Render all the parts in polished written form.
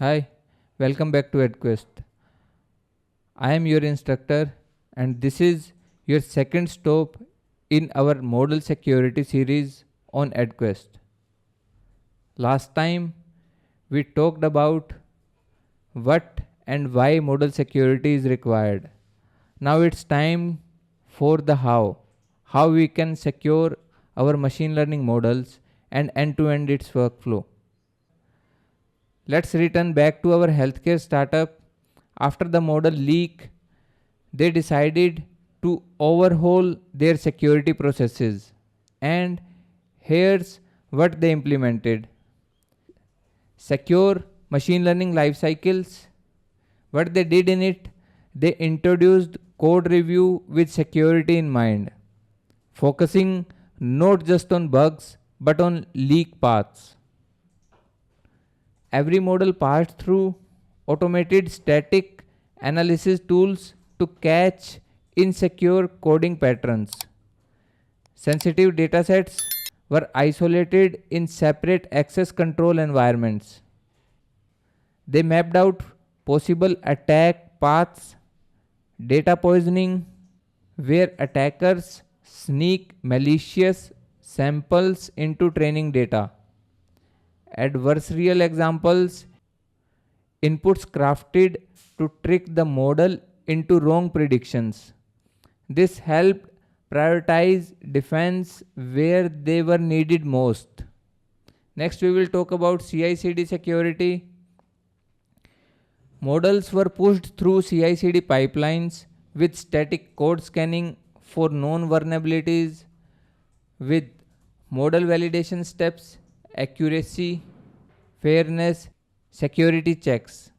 Hi, welcome back to edquest. I am your instructor and this is your second stop in our model security series on edquest. Last time we talked about what and why model security is required. Now it's time for the how we can secure our machine learning models and end-to-end its workflow. Let's return back to our healthcare startup. After the model leak, they decided to overhaul their security processes. And here's what they implemented: secure machine learning life cycles. What they did in it, they introduced code review with security in mind, focusing not just on bugs but on leak paths. Every model passed through automated static analysis tools to catch insecure coding patterns. Sensitive datasets were isolated in separate access control environments. They mapped out possible attack paths, data poisoning, where attackers sneak malicious samples into training data, adversarial examples, inputs crafted to trick the model into wrong predictions. This helped prioritize defense where they were needed most. Next, we will talk about CI/CD security. Models were pushed through CI/CD pipelines with static code scanning for known vulnerabilities, with model validation steps, accuracy, fairness, security checks.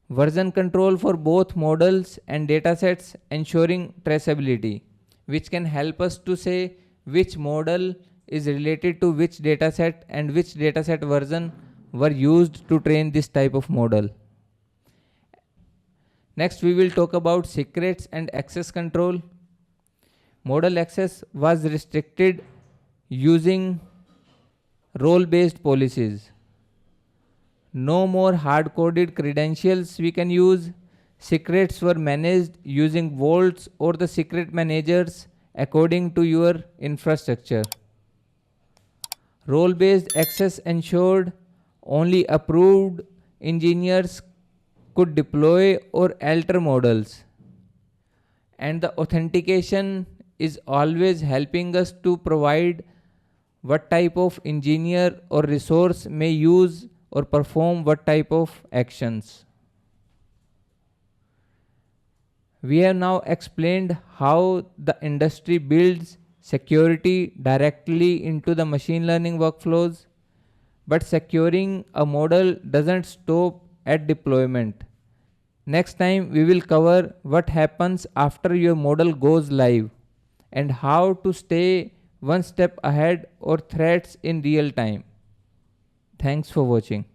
Version control for both models and datasets, ensuring traceability, which can help us to say which model is related to which dataset and which dataset version were used to train this type of model. Next, we will talk about secrets and access control. Model access was restricted using role-based policies. No more hard-coded credentials we can use. Secrets were managed using vaults or the secret managers according to your infrastructure. Role-based access ensured only approved engineers could deploy or alter models. And the authentication is always helping us to provide what type of engineer or resource may use or perform what type of actions. We have now explained how the industry builds security directly into the machine learning workflows, but securing a model doesn't stop at deployment. Next time we will cover what happens after your model goes live and how to stay one step ahead of threats in real time. Thanks for watching.